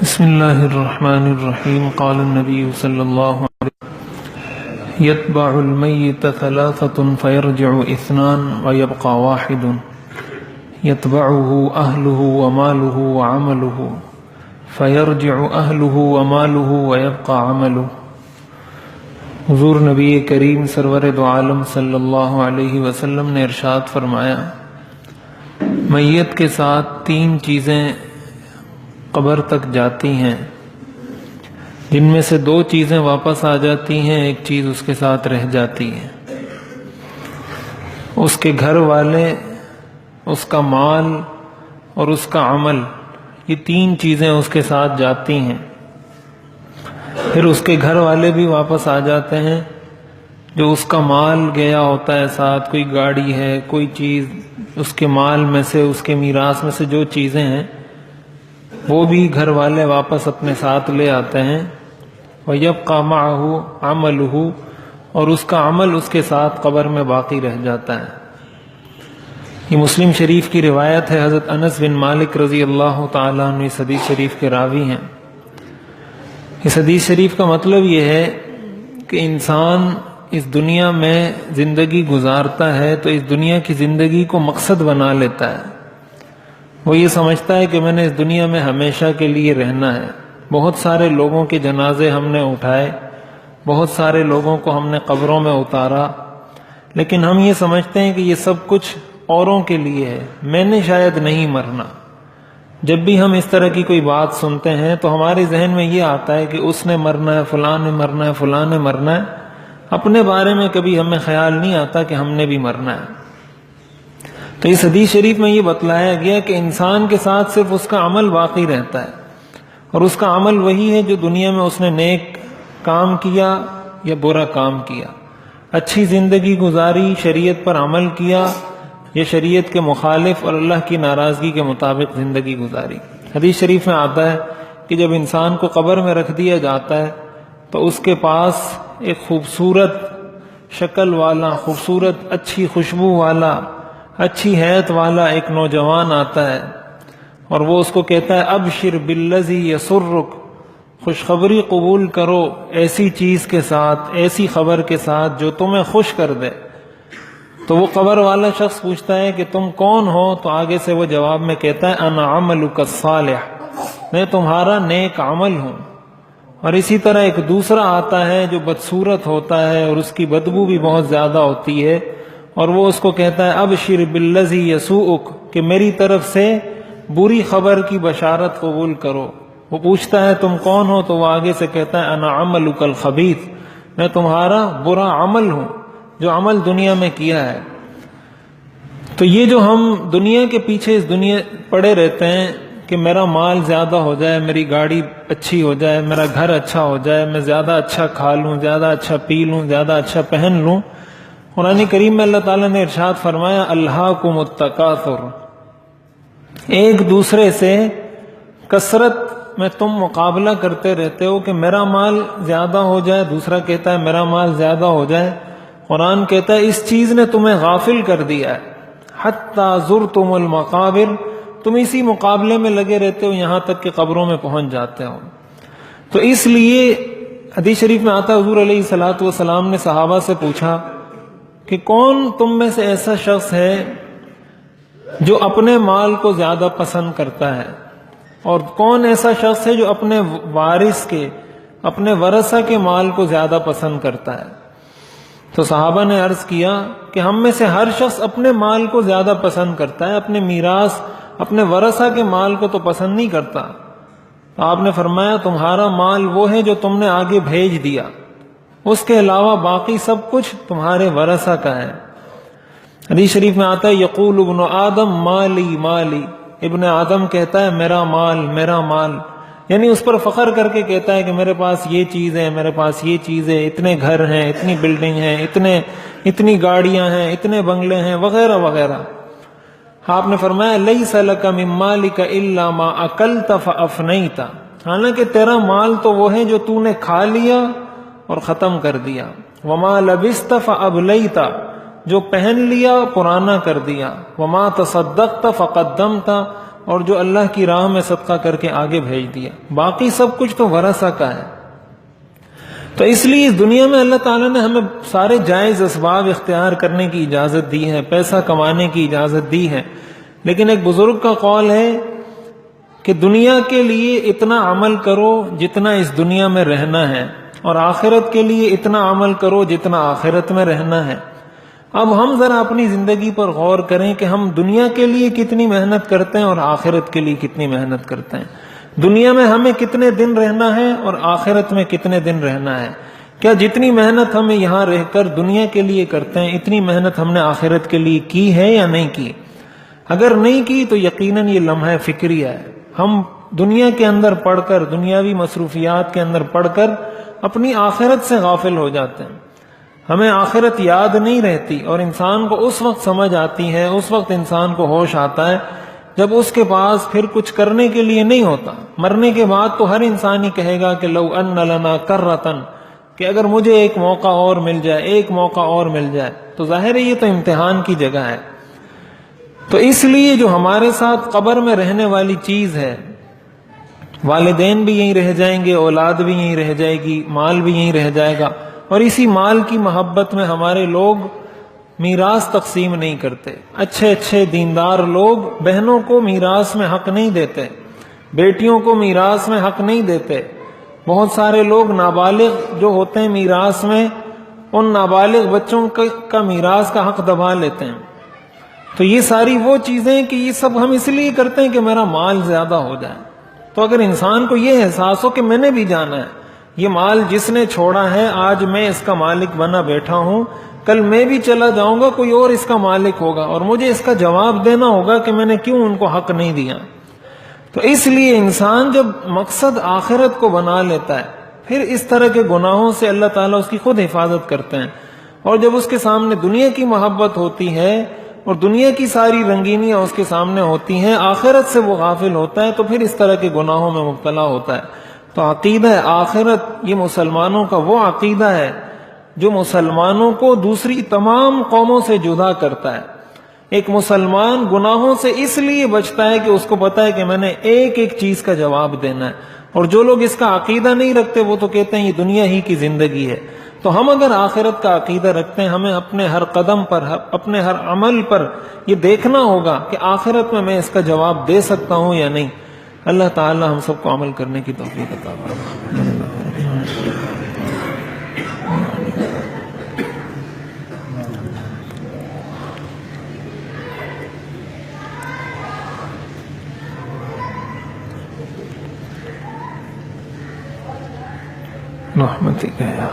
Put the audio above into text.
بسم اللہ الرحمن الرحیم قال النبی صلی اللہ علیہ وسلم یتبع المیت ثلاثة فیرجع اثنان ویبقى واحد یتبعه اہلہ ومالہ وعملہ فیرجع اہلہ ومالہ ویبقى عملہ۔ حضور نبی کریم سرور دو عالم صلی اللہ علیہ وسلم نے ارشاد فرمایا، میت کے ساتھ تین چیزیں قبر تک جاتی ہیں، جن میں سے دو چیزیں واپس آ جاتی ہیں، ایک چیز اس کے ساتھ رہ جاتی ہے۔ اس کے گھر والے، اس کا مال اور اس کا عمل، یہ تین چیزیں اس کے ساتھ جاتی ہیں۔ پھر اس کے گھر والے بھی واپس آ جاتے ہیں، جو اس کا مال گیا ہوتا ہے ساتھ، کوئی گاڑی ہے، کوئی چیز اس کے مال میں سے، اس کے میراث میں سے جو چیزیں ہیں وہ بھی گھر والے واپس اپنے ساتھ لے آتے ہیں۔ وَيَبْقَى مَعَهُ عَمَلُهُ، اور اس کا عمل اس کے ساتھ قبر میں باقی رہ جاتا ہے۔ یہ مسلم شریف کی روایت ہے، حضرت انس بن مالک رضی اللہ تعالیٰ عنہ اس حدیث شریف کے راوی ہیں۔ اس حدیث شریف کا مطلب یہ ہے کہ انسان اس دنیا میں زندگی گزارتا ہے تو اس دنیا کی زندگی کو مقصد بنا لیتا ہے۔ وہ یہ سمجھتا ہے کہ میں نے اس دنیا میں ہمیشہ کے لیے رہنا ہے۔ بہت سارے لوگوں کے جنازے ہم نے اٹھائے، بہت سارے لوگوں کو ہم نے قبروں میں اتارا، لیکن ہم یہ سمجھتے ہیں کہ یہ سب کچھ اوروں کے لیے ہے، میں نے شاید نہیں مرنا۔ جب بھی ہم اس طرح کی کوئی بات سنتے ہیں تو ہمارے ذہن میں یہ آتا ہے کہ اس نے مرنا ہے، فلاں نے مرنا ہے، فلاں نے مرنا ہے۔ اپنے بارے میں کبھی ہمیں خیال نہیں آتا کہ ہم نے بھی مرنا ہے۔ تو اس حدیث شریف میں یہ بتلایا گیا کہ انسان کے ساتھ صرف اس کا عمل باقی رہتا ہے، اور اس کا عمل وہی ہے جو دنیا میں اس نے نیک کام کیا یا برا کام کیا، اچھی زندگی گزاری، شریعت پر عمل کیا یا شریعت کے مخالف اور اللہ کی ناراضگی کے مطابق زندگی گزاری۔ حدیث شریف میں آتا ہے کہ جب انسان کو قبر میں رکھ دیا جاتا ہے تو اس کے پاس ایک خوبصورت شکل والا، خوبصورت اچھی خوشبو والا، اچھی حیت والا ایک نوجوان آتا ہے، اور وہ اس کو کہتا ہے ابشر بالذی یسرک، خوشخبری قبول کرو ایسی چیز کے ساتھ، ایسی خبر کے ساتھ جو تمہیں خوش کر دے۔ تو وہ قبر والا شخص پوچھتا ہے کہ تم کون ہو؟ تو آگے سے وہ جواب میں کہتا ہے انا عملک الصالح، میں تمہارا نیک عمل ہوں۔ اور اسی طرح ایک دوسرا آتا ہے جو بدصورت ہوتا ہے اور اس کی بدبو بھی بہت زیادہ ہوتی ہے، اور وہ اس کو کہتا ہے ابشر بالذی یسوءک، کہ میری طرف سے بری خبر کی بشارت قبول کرو۔ وہ پوچھتا ہے تم کون ہو؟ تو وہ آگے سے کہتا ہے انا عملک الخبیث، میں تمہارا برا عمل ہوں، جو عمل دنیا میں کیا ہے۔ تو یہ جو ہم دنیا کے پیچھے اس دنیا پڑے رہتے ہیں کہ میرا مال زیادہ ہو جائے، میری گاڑی اچھی ہو جائے، میرا گھر اچھا ہو جائے، میں زیادہ اچھا کھا لوں، زیادہ اچھا پی لوں، زیادہ اچھا پہن لوں۔ قرآن کریم میں اللہ تعالیٰ نے ارشاد فرمایا الہاکم التکاثر، ایک دوسرے سے کثرت میں تم مقابلہ کرتے رہتے ہو کہ میرا مال زیادہ ہو جائے، دوسرا کہتا ہے میرا مال زیادہ ہو جائے۔ قرآن کہتا ہے اس چیز نے تمہیں غافل کر دیا ہے، حتی زرتم المقابر، تم اسی مقابلے میں لگے رہتے ہو یہاں تک کہ قبروں میں پہنچ جاتے ہو۔ تو اس لیے حدیث شریف میں آتا ہے حضور علیہ الصلوۃ والسلام نے صحابہ سے پوچھا کہ کون تم میں سے ایسا شخص ہے جو اپنے مال کو زیادہ پسند کرتا ہے، اور کون ایسا شخص ہے جو اپنے وارث کے، اپنے ورثہ کے مال کو زیادہ پسند کرتا ہے؟ تو صحابہ نے عرض کیا کہ ہم میں سے ہر شخص اپنے مال کو زیادہ پسند کرتا ہے، اپنے میراث، اپنے ورثہ کے مال کو تو پسند نہیں کرتا۔ تو آپ نے فرمایا تمہارا مال وہ ہے جو تم نے آگے بھیج دیا، اس کے علاوہ باقی سب کچھ تمہارے ورثہ کا ہے۔ حدیث شریف میں آتا ہے یقول ابن آدم مالی مالی، ابن آدم کہتا ہے میرا مال میرا مال، یعنی اس پر فخر کر کے کہتا ہے کہ میرے پاس یہ چیز ہے، میرے پاس یہ چیز ہے، اتنے گھر ہیں، اتنی بلڈنگ ہیں، اتنی گاڑیاں ہیں، اتنے بنگلے ہیں، وغیرہ وغیرہ۔ آپ نے فرمایا لیس لک من مالک الا ما اکلت فافنیت، حالانکہ تیرا مال تو وہ ہے جو تو نے کھا لیا اور ختم کر دیا۔ وما لبست فابلیت، جو پہن لیا پرانا کر دیا۔ وما تصدقت فقدمت، اور جو اللہ کی راہ میں صدقہ کر کے آگے بھیج دیا، باقی سب کچھ تو ورثہ کا ہے۔ تو اس لیے اس دنیا میں اللہ تعالیٰ نے ہمیں سارے جائز اسباب اختیار کرنے کی اجازت دی ہے، پیسہ کمانے کی اجازت دی ہے، لیکن ایک بزرگ کا قول ہے کہ دنیا کے لیے اتنا عمل کرو جتنا اس دنیا میں رہنا ہے، اور آخرت کے لیے اتنا عمل کرو جتنا آخرت میں رہنا ہے۔ اب ہم ذرا اپنی زندگی پر غور کریں کہ ہم دنیا کے لیے کتنی محنت کرتے ہیں اور آخرت کے لیے کتنی محنت کرتے ہیں۔ دنیا میں ہمیں کتنے دن رہنا ہے اور آخرت میں کتنے دن رہنا ہے؟ کیا جتنی محنت ہمیں یہاں رہ کر دنیا کے لیے کرتے ہیں اتنی محنت ہم نے آخرت کے لیے کی ہے یا نہیں کی؟ اگر نہیں کی تو یقیناً یہ لمحہ فکریہ ہے۔ ہم دنیا کے اندر پڑھ کر، دنیاوی مصروفیات کے اندر پڑھ کر اپنی آخرت سے غافل ہو جاتے ہیں۔ ہمیں آخرت یاد نہیں رہتی، اور انسان کو اس وقت سمجھ آتی ہے، اس وقت انسان کو ہوش آتا ہے جب اس کے پاس پھر کچھ کرنے کے لیے نہیں ہوتا۔ مرنے کے بعد تو ہر انسان ہی کہے گا کہ لو ان لنا کرۃ، کہ اگر مجھے ایک موقع اور مل جائے، ایک موقع اور مل جائے۔ تو ظاہر ہے یہ تو امتحان کی جگہ ہے۔ تو اس لیے جو ہمارے ساتھ قبر میں رہنے والی چیز ہے، والدین بھی یہیں رہ جائیں گے، اولاد بھی یہیں رہ جائے گی، مال بھی یہیں رہ جائے گا، اور اسی مال کی محبت میں ہمارے لوگ میراث تقسیم نہیں کرتے۔ اچھے اچھے دیندار لوگ بہنوں کو میراث میں حق نہیں دیتے، بیٹیوں کو میراث میں حق نہیں دیتے۔ بہت سارے لوگ نابالغ جو ہوتے ہیں میراث میں، ان نابالغ بچوں کا میراث کا حق دبا لیتے ہیں۔ تو یہ ساری وہ چیزیں کہ یہ سب ہم اس لیے کرتے ہیں کہ میرا مال زیادہ ہو جائے۔ تو اگر انسان کو یہ احساس ہو کہ میں نے بھی جانا ہے، یہ مال جس نے چھوڑا ہے آج میں اس کا مالک بنا بیٹھا ہوں، کل میں بھی چلا جاؤں گا، کوئی اور اس کا مالک ہوگا، اور مجھے اس کا جواب دینا ہوگا کہ میں نے کیوں ان کو حق نہیں دیا۔ تو اس لیے انسان جب مقصد آخرت کو بنا لیتا ہے، پھر اس طرح کے گناہوں سے اللہ تعالیٰ اس کی خود حفاظت کرتے ہیں۔ اور جب اس کے سامنے دنیا کی محبت ہوتی ہے اور دنیا کی ساری رنگینیاں اس کے سامنے ہوتی ہیں، آخرت سے وہ غافل ہوتا ہے، تو پھر اس طرح کے گناہوں میں مبتلا ہوتا ہے۔ تو عقیدہ آخرت یہ مسلمانوں کا وہ عقیدہ ہے جو مسلمانوں کو دوسری تمام قوموں سے جدا کرتا ہے۔ ایک مسلمان گناہوں سے اس لیے بچتا ہے کہ اس کو پتا ہے کہ میں نے ایک ایک چیز کا جواب دینا ہے، اور جو لوگ اس کا عقیدہ نہیں رکھتے وہ تو کہتے ہیں یہ دنیا ہی کی زندگی ہے۔ تو ہم اگر آخرت کا عقیدہ رکھتے ہیں، ہمیں اپنے ہر قدم پر، اپنے ہر عمل پر یہ دیکھنا ہوگا کہ آخرت میں اس کا جواب دے سکتا ہوں یا نہیں۔ اللہ تعالی ہم سب کو عمل کرنے کی توفیق عطا فرمائے۔ رحمتک یا